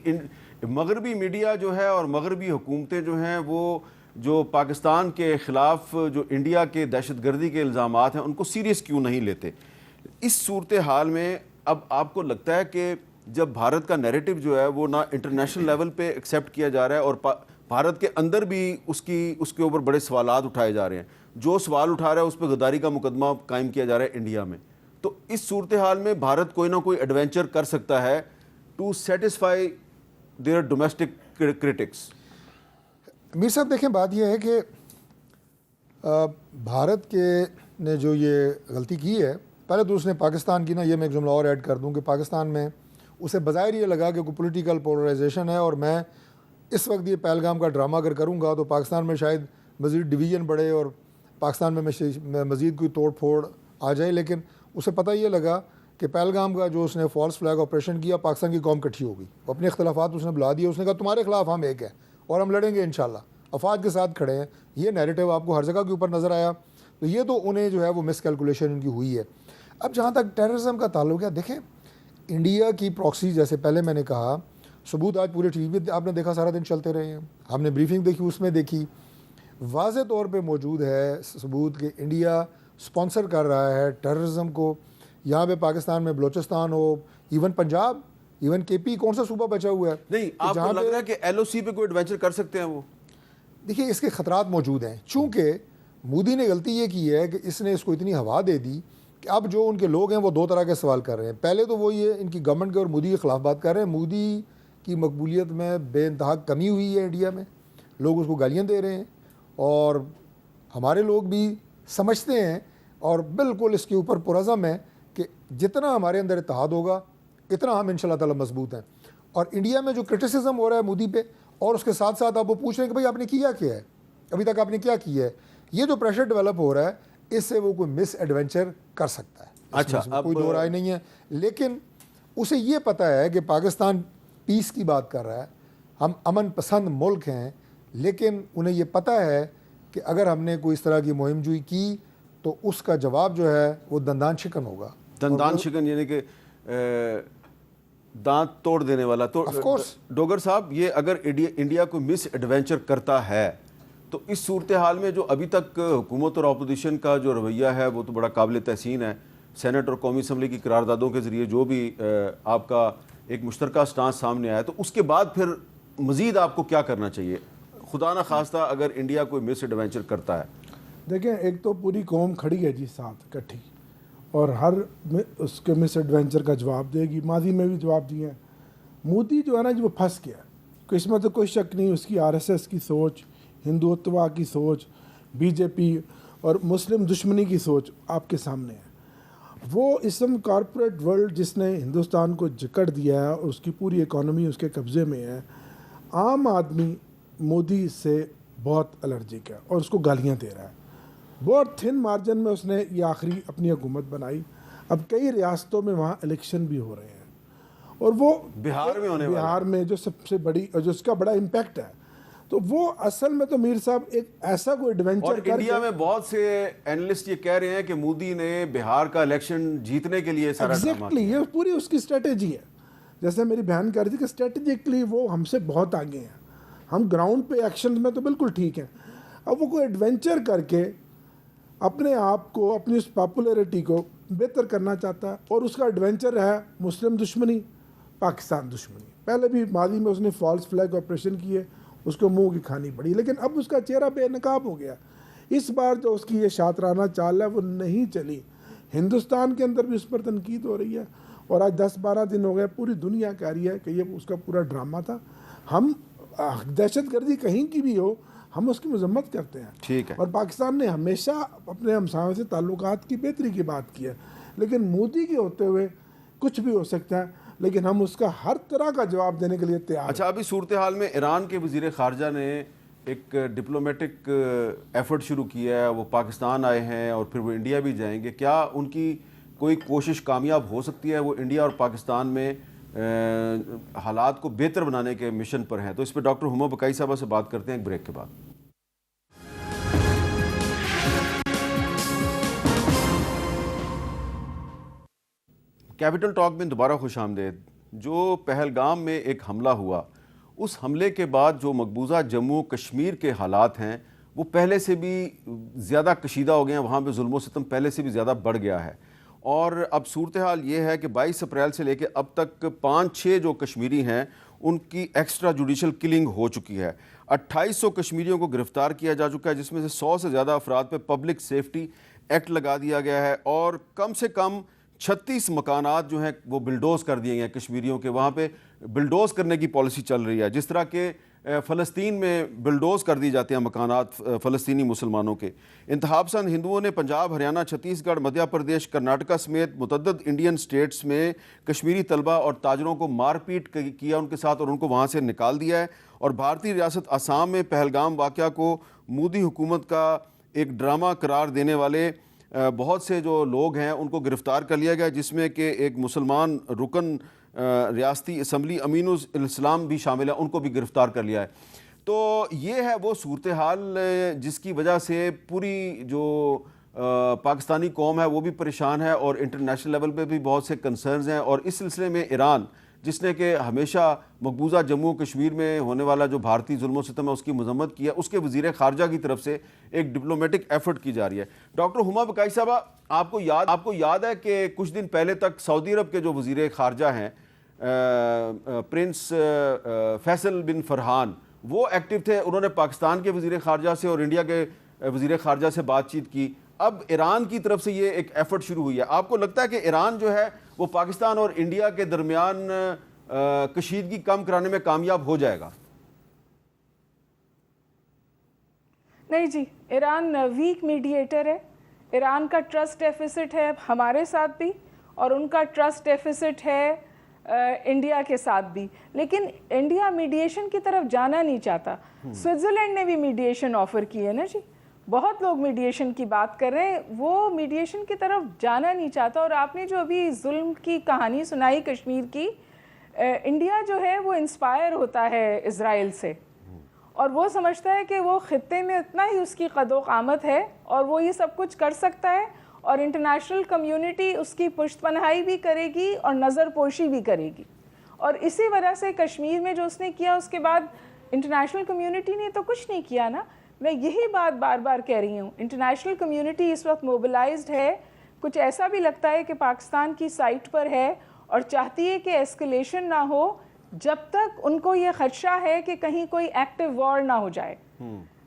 Speaker 1: مغربی میڈیا جو ہے اور مغربی حکومتیں جو ہیں وہ جو پاکستان کے خلاف جو انڈیا کے دہشت گردی کے الزامات ہیں ان کو سیریس کیوں نہیں لیتے. اس صورتحال میں اب آپ کو لگتا ہے کہ جب بھارت کا نیریٹو جو ہے وہ نہ انٹرنیشنل لیول پہ ایکسیپٹ کیا جا رہا ہے اور بھارت کے اندر بھی اس کے اوپر بڑے سوالات اٹھائے جا رہے ہیں. جو سوال اٹھا رہا ہے اس پہ غداری کا مقدمہ قائم کیا جا رہا ہے انڈیا میں. تو اس صورتحال میں بھارت کوئی نہ کوئی ایڈونچر کر سکتا ہے to satisfy their domestic critics.
Speaker 3: Mir Sahab دیکھیں بات یہ ہے کہ بھارت کے نے جو یہ غلطی کی ہے, پہلے تو اس نے پاکستان کی, نا یہ میں ایک جملہ اور ایڈ کر دوں کہ پاکستان میں اسے بظاہر یہ لگا کہ کوئی پولیٹیکل پولرائزیشن ہے, اور میں اس وقت یہ پہلگام کا ڈرامہ اگر کروں گا تو پاکستان میں شاید مزید ڈویژن بڑھے اور پاکستان میں مزید کوئی توڑ پھوڑ آ جائے. لیکن اسے پتہ یہ لگا کہ پہلگام کا جو اس نے فالس فلیگ آپریشن کیا, پاکستان کی قوم کٹھی ہو گئی, اپنے اختلافات اس نے بلا دیے. اس نے کہا تمہارے خلاف ہم ایک ہیں اور ہم لڑیں گے انشاءاللہ, افواج کے ساتھ کھڑے ہیں. یہ نیریٹو آپ کو ہر جگہ کے اوپر نظر آیا. تو یہ تو انہیں جو ہے وہ مس کیلکولیشن ان کی ہوئی ہے. اب جہاں تک ٹیررزم کا تعلق ہے, دیکھیں انڈیا کی پراکسی, جیسے پہلے میں نے کہا, ثبوت آج پورے ٹی وی پہ آپ نے دیکھا سارا دن چلتے رہے ہیں, ہم نے بریفنگ دیکھی, اس میں دیکھی واضح طور پہ موجود ہے ثبوت کہ انڈیا سپانسر کر رہا ہے ٹیررزم کو. یہاں پہ پاکستان میں بلوچستان ہو, ایون پنجاب, ایون کے پی, کون سا صوبہ بچا ہوا ہے
Speaker 1: نہیں آپ کو لگ رہا ہے کہ ایل او سی پہ کوئی ایڈونچر کر سکتے ہیں وہ؟
Speaker 3: دیکھیے اس کے خطرات موجود ہیں, چونکہ مودی نے غلطی یہ کی ہے کہ اس نے اس کو اتنی ہوا دے دی کہ اب جو ان کے لوگ ہیں وہ دو طرح کے سوال کر رہے ہیں. پہلے تو وہ یہ ان کی گورنمنٹ کے اور مودی کے خلاف بات کر رہے ہیں. مودی کی مقبولیت میں بے انتہا کمی ہوئی ہے انڈیا میں, لوگ اس کو گالیاں دے رہے ہیں, اور ہمارے لوگ بھی سمجھتے ہیں اور بالکل اس کے اوپر پرعزم ہے کہ جتنا ہمارے اندر اتحاد ہوگا اتنا ہم انشاءاللہ تعالی مضبوط ہیں. اور انڈیا میں جو کرٹیسزم ہو رہا ہے مودی پہ, اور اس کے ساتھ ساتھ آپ وہ پوچھ رہے ہیں کہ بھائی آپ نے کیا ہے, ابھی تک آپ نے کیا ہے, یہ جو پریشر ڈیولپ ہو رہا ہے اس سے وہ کوئی مس ایڈونچر کر سکتا ہے.
Speaker 1: اچھا,
Speaker 3: کوئی دو رائے نہیں ہے, لیکن اسے یہ پتہ ہے کہ پاکستان پیس کی بات کر رہا ہے, ہم امن پسند ملک ہیں, لیکن انہیں یہ پتہ ہے کہ اگر ہم نے کوئی اس طرح کی مہم جوئی کی تو اس کا جواب جو ہے وہ دندان شکن ہوگا.
Speaker 1: دندان شکن یعنی کہ دانت توڑ دینے والا. تو ڈوگر صاحب, یہ اگر انڈیا کو مس ایڈونچر کرتا ہے تو اس صورتحال میں جو ابھی تک حکومت اور اپوزیشن کا جو رویہ ہے وہ تو بڑا قابل تحسین ہے. سینٹ اور قومی اسمبلی کی قراردادوں کے ذریعے جو بھی آپ کا ایک مشترکہ سٹانس سامنے آیا, تو اس کے بعد پھر مزید آپ کو کیا کرنا چاہیے خدا نہ خواستہ اگر انڈیا کوئی مس ایڈونچر کرتا ہے؟
Speaker 4: دیکھیں ایک تو پوری قوم کھڑی ہے جی ساتھ اکٹھی, اور ہر اس کے مس ایڈونچر کا جواب دے گی. ماضی میں بھی جواب دیے ہیں. مودی جو ہے نا جی وہ پھنس گیا, کہ اس میں تو کوئی شک نہیں, اس کی آر ایس ایس کی سوچ, ہندوتوا کی سوچ, بی جے پی اور مسلم دشمنی کی سوچ آپ کے سامنے ہے. وہ اسم کارپوریٹ ورلڈ جس نے ہندوستان کو جکڑ دیا ہے اور اس کی پوری اکانومی اس کے قبضے میں ہے, عام آدمی مودی سے بہت الرجک ہے اور اس کو گالیاں دے رہا ہے. بہت تھن مارجن میں اس نے یہ آخری اپنی حکومت بنائی. اب کئی ریاستوں میں وہاں الیکشن بھی ہو رہے ہیں, اور وہ
Speaker 1: بہار میں ہونے والا,
Speaker 4: بہار میں جو سب سے بڑی اور جو اس کا بڑا امپیکٹ ہے. تو وہ اصل میں تو میر صاحب ایک ایسا کوئی ایڈونچر,
Speaker 1: اور انڈیا میں بہت سے اینالسٹ یہ کہہ رہے ہیں کہ مودی نے بہار کا الیکشن جیتنے کے لیے سارا ڈرامہ کیا.
Speaker 4: یہ پوری اس کی اسٹریٹجی ہے. جیسے میری بہن کہہ رہی تھی کہ اسٹریٹجکلی وہ ہم سے بہت آگے ہیں, ہم گراؤنڈ پہ ایکشن میں تو بالکل ٹھیک ہیں. اب وہ کوئی ایڈونچر کر کے اپنے آپ کو, اپنی اس پاپولیرٹی کو بہتر کرنا چاہتا ہے, اور اس کا ایڈونچر ہے مسلم دشمنی, پاکستان دشمنی. پہلے بھی ماضی میں اس نے فالس فلیگ آپریشن کیے, اس کو منہ کی کھانی پڑی, لیکن اب اس کا چہرہ بے نقاب ہو گیا. اس بار جو اس کی یہ شاطرانہ چال ہے وہ نہیں چلی. ہندوستان کے اندر بھی اس پر تنقید ہو رہی ہے, اور آج 10-12 دن ہو گئے پوری دنیا کہہ رہی ہے کہ یہ اس کا پورا ڈرامہ تھا. ہم دہشت گردی کہیں کی بھی ہو ہم اس کی مذمت کرتے ہیں,
Speaker 1: ٹھیک ہے,
Speaker 4: اور پاکستان نے ہمیشہ اپنے ہمسایوں سے تعلقات کی بہتری کی بات کی ہے. لیکن مودی کے ہوتے ہوئے کچھ بھی ہو سکتا ہے, لیکن ہم اس کا ہر طرح کا جواب دینے کے لیے تیار ہیں.
Speaker 1: اچھا, ابھی صورتحال میں ایران کے وزیر خارجہ نے ایک ڈپلومیٹک ایفرٹ شروع کیا ہے, وہ پاکستان آئے ہیں اور پھر وہ انڈیا بھی جائیں گے. کیا ان کی کوئی کوشش کامیاب ہو سکتی ہے؟ وہ انڈیا اور پاکستان میں حالات کو بہتر بنانے کے مشن پر ہیں. تو اس پہ ڈاکٹر ہما بقائی صاحبہ سے بات کرتے ہیں ایک بریک کے بعد. کیپٹل ٹاک میں دوبارہ خوش آمدید. جو پہلگام میں ایک حملہ ہوا, اس حملے کے بعد جو مقبوضہ جموں کشمیر کے حالات ہیں وہ پہلے سے بھی زیادہ کشیدہ ہو گئے ہیں. وہاں پہ ظلم و ستم پہلے سے بھی زیادہ بڑھ گیا ہے, اور اب صورتحال یہ ہے کہ 22 اپریل سے لے کے اب تک 5-6 جو کشمیری ہیں ان کی ایکسٹرا جوڈیشل کلنگ ہو چکی ہے. 2800 کشمیریوں کو گرفتار کیا جا چکا ہے، جس میں سے 100 سے زیادہ افراد پہ پبلک سیفٹی ایکٹ لگا دیا گیا ہے، اور کم سے کم 36 مکانات جو ہیں وہ بلڈوز کر دیے گئے ہیں کشمیریوں کے. وہاں پہ بلڈوز کرنے کی پالیسی چل رہی ہے، جس طرح کہ فلسطین میں بلڈوز کر دی جاتے ہیں مکانات فلسطینی مسلمانوں کے. انتہا پسند ہندوؤں نے پنجاب، ہریانہ، چھتیس گڑھ، مدھیہ پردیش، کرناٹکا سمیت متعدد انڈین سٹیٹس میں کشمیری طلبہ اور تاجروں کو مار پیٹ کیا ان کے ساتھ اور ان کو وہاں سے نکال دیا ہے. اور بھارتی ریاست آسام میں پہلگام واقعہ کو مودی حکومت کا ایک ڈرامہ قرار دینے والے بہت سے جو لوگ ہیں ان کو گرفتار کر لیا گیا، جس میں کہ ایک مسلمان رکن ریاستی اسمبلی امین الاسلام بھی شامل ہے، ان کو بھی گرفتار کر لیا ہے. تو یہ ہے وہ صورتحال جس کی وجہ سے پوری جو پاکستانی قوم ہے وہ بھی پریشان ہے، اور انٹرنیشنل لیول پہ بھی بہت سے کنسرنز ہیں. اور اس سلسلے میں ایران، جس نے کہ ہمیشہ مقبوضہ جموں کشمیر میں ہونے والا جو بھارتی ظلم و ستم ہے اس کی مذمت کی ہے، اس کے وزیر خارجہ کی طرف سے ایک ڈپلومیٹک ایفرٹ کی جا رہی ہے. ڈاکٹر ہما بقائی صاحبہ، آپ کو یاد ہے کہ کچھ دن پہلے تک سعودی عرب کے جو وزیر خارجہ ہیں پرنس فیصل بن فرحان، وہ ایکٹیو تھے. انہوں نے پاکستان کے وزیر خارجہ سے اور انڈیا کے وزیر خارجہ سے بات چیت کی. اب ایران کی طرف سے یہ ایک ایفرٹ شروع ہوئی ہے. آپ کو لگتا ہے کہ ایران جو ہے وہ پاکستان اور انڈیا کے درمیان کشیدگی کم کرانے میں کامیاب ہو جائے گا؟
Speaker 5: نہیں جی، ایران ویک میڈیٹر ہے. ایران کا ٹرسٹ ڈیفیسٹ ہے ہمارے ساتھ بھی، اور ان کا ٹرسٹ ڈیفیسٹ ہے انڈیا کے ساتھ بھی. لیکن انڈیا میڈیشن کی طرف جانا نہیں چاہتا. سوئٹزرلینڈ نے بھی میڈیشن آفر کی ہے نا جی، بہت لوگ میڈیشن کی بات کر رہے ہیں، وہ میڈیشن کی طرف جانا نہیں چاہتا. اور آپ نے جو ابھی ظلم کی کہانی سنائی کشمیر کی، انڈیا جو ہے وہ انسپائر ہوتا ہے اسرائیل سے، اور وہ سمجھتا ہے کہ وہ خطے میں اتنا ہی اس کی قد و قامت ہے اور وہ یہ سب کچھ کر سکتا ہے، اور انٹرنیشنل کمیونٹی اس کی پشت پناہی بھی کرے گی اور نظر پوشی بھی کرے گی. اور اسی وجہ سے کشمیر میں جو اس نے کیا، اس کے بعد انٹرنیشنل کمیونٹی نے تو کچھ نہیں کیا نا. میں یہی بات بار بار کہہ رہی ہوں، انٹرنیشنل کمیونٹی اس وقت موبلائزڈ ہے. کچھ ایسا بھی لگتا ہے کہ پاکستان کی سائٹ پر ہے اور چاہتی ہے کہ ایسکلیشن نہ ہو جب تک ان کو یہ خدشہ ہے کہ کہیں کوئی ایکٹیو وار نہ ہو جائے،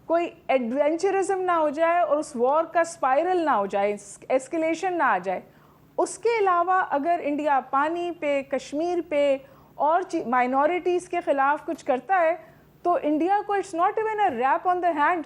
Speaker 5: کوئی ایڈونچرزم نہ ہو جائے اور اس وار کا سپائرل نہ ہو جائے، ایسکلیشن نہ آ جائے. اس کے علاوہ اگر انڈیا پانی پہ، کشمیر پہ اور مائنورٹیز کے خلاف کچھ کرتا ہے تو انڈیا کو it's not even a rap on the hand.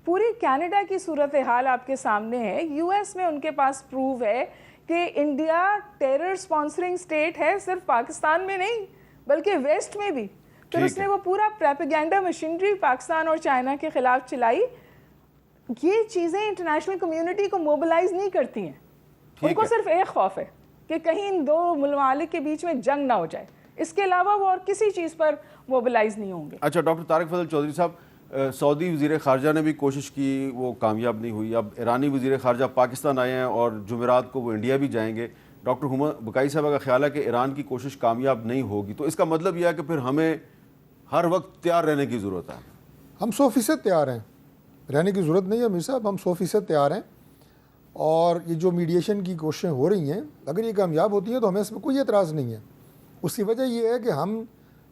Speaker 5: پوری کینیڈا کی صورتحال آپ کے سامنے ہے. یو ایس میں ان کے پاس پروف ہے کہ انڈیا ٹیرر سپانسرنگ سٹیٹ ہے، صرف پاکستان میں نہیں بلکہ ویسٹ میں بھی. پھر اس نے وہ پورا پریپیگینڈا مشینری پاکستان اور چائنا کے خلاف چلائی. یہ چیزیں انٹرنیشنل کمیونٹی کو موبلائز نہیں کرتی ہیں. ان کو صرف ایک خوف ہے کہ کہیں ان دو ممالک کے بیچ میں جنگ نہ ہو جائے، اس کے علاوہ وہ اور کسی چیز پر موبلائز نہیں ہوں گے.
Speaker 1: اچھا ڈاکٹر طارق فضل چودھری صاحب، سعودی وزیر خارجہ نے بھی کوشش کی، وہ کامیاب نہیں ہوئی. اب ایرانی وزیر خارجہ پاکستان آئے ہیں اور جمعرات کو وہ انڈیا بھی جائیں گے. ڈاکٹر ہما بقائی صاحبہ کا خیال ہے کہ ایران کی کوشش کامیاب نہیں ہوگی، تو اس کا مطلب یہ ہے کہ پھر ہمیں ہر وقت تیار رہنے کی ضرورت ہے.
Speaker 3: ہم 100% تیار ہیں، رہنے کی ضرورت نہیں ہے میر صاحب، ہم 100% تیار ہیں. اور یہ جو میڈیشن کی کوششیں ہو رہی ہیں، اگر یہ کامیاب ہوتی ہیں تو ہمیں اس میں کوئی اعتراض نہیں ہے. اس کی وجہ یہ ہے کہ ہم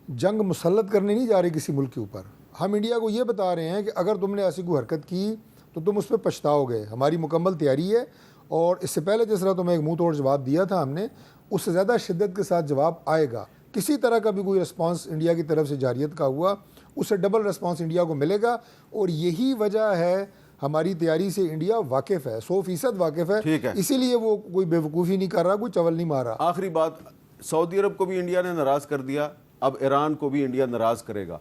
Speaker 3: جنگ مسلط کرنے نہیں جا رہے کسی ملک کے اوپر. ہم انڈیا کو یہ بتا رہے ہیں کہ اگر تم نے ایسی کوئی حرکت کی تو تم اس پہ پچھتاؤ گے. ہماری مکمل تیاری ہے، اور اس سے پہلے جس طرح تمہیں ایک منہ توڑ جواب دیا تھا ہم نے، اس سے زیادہ شدت کے ساتھ جواب آئے گا. کسی طرح کا بھی کوئی رسپانس انڈیا کی طرف سے جارحیت کا ہوا، اس سے ڈبل رسپانس انڈیا کو ملے گا. اور یہی وجہ ہے ہماری تیاری سے انڈیا واقف ہے، 100% واقف ہے. اسی لیے وہ کوئی بے وقوفی نہیں کر رہا، کوئی چول نہیں مار رہا.
Speaker 1: آخری بات، سعودی عرب کو بھی انڈیا نے ناراض کر دیا، اب ایران کو بھی انڈیا ناراض کرے گا،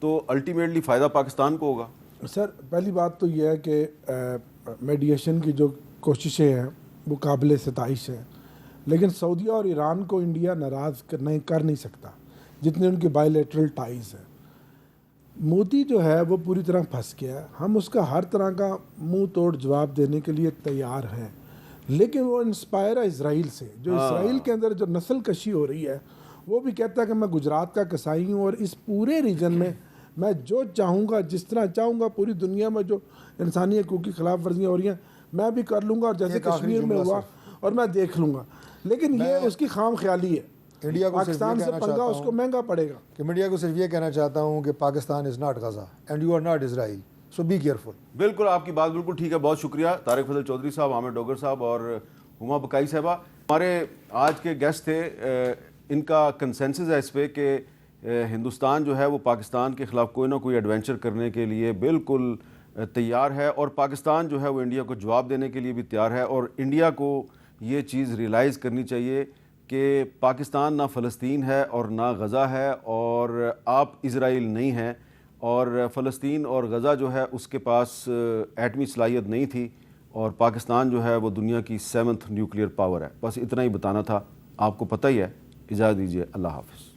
Speaker 1: تو الٹیمیٹلی فائدہ پاکستان کو ہوگا.
Speaker 4: سر پہلی بات تو یہ ہے کہ میڈیشن کی جو کوششیں ہیں وہ قابل ستائش ہیں، لیکن سعودیہ اور ایران کو انڈیا ناراض کر نہیں سکتا جتنے ان کے بائی لیٹرل ٹائز ہیں. مودی جو ہے وہ پوری طرح پھنس گیا ہے. ہم اس کا ہر طرح کا منہ توڑ جواب دینے کے لیے تیار ہیں، لیکن وہ انسپائر ہے اسرائیل سے. جو اسرائیل کے اندر جو نسل کشی ہو رہی ہے، وہ بھی کہتا ہے کہ میں گجرات کا کسائی ہوں اور اس پورے ریجن میں میں جو چاہوں گا، جس طرح چاہوں گا، پوری دنیا میں جو انسانی حقوق کی خلاف ورزیاں ہو رہی ہیں میں بھی کر لوں گا. اور جیسے کشمیر میں ہوا اور میں دیکھ لوں گا. لیکن یہ اس کی خام خیالی ہے.
Speaker 3: انڈیا کو
Speaker 4: پاکستان سے پنگا اس کو مہنگا پڑے گا.
Speaker 3: کہ میڈیا کو صرف یہ کہنا چاہتا ہوں کہ Pakistan is not Gaza and you are not Israel, so be careful.
Speaker 1: بالکل آپ کی بات بالکل ٹھیک ہے. بہت شکریہ طارق فضل چودھری صاحب, عامر ڈوگر صاحب اور ہما بکائی صاحبہ. ہمارے آج کے گیسٹ تھے. ان کا کنسنسس ہے اس پہ کہ ہندوستان جو ہے وہ پاکستان کے خلاف کوئی نہ کوئی ایڈونچر کرنے کے لیے بالکل تیار ہے, اور پاکستان جو ہے وہ انڈیا کو جواب دینے کے لیے بھی تیار ہے. اور انڈیا کو یہ چیز ریئلائز کرنی چاہیے کہ پاکستان نہ فلسطین ہے اور نہ غزہ ہے, اور آپ اسرائیل نہیں ہیں, اور فلسطین اور غزہ جو ہے اس کے پاس ایٹمی صلاحیت نہیں تھی, اور پاکستان جو ہے وہ دنیا کی 7th نیوکلیئر پاور ہے. بس اتنا ہی بتانا تھا, آپ کو پتہ ہی ہے. اجازت دیجیے, اللہ حافظ.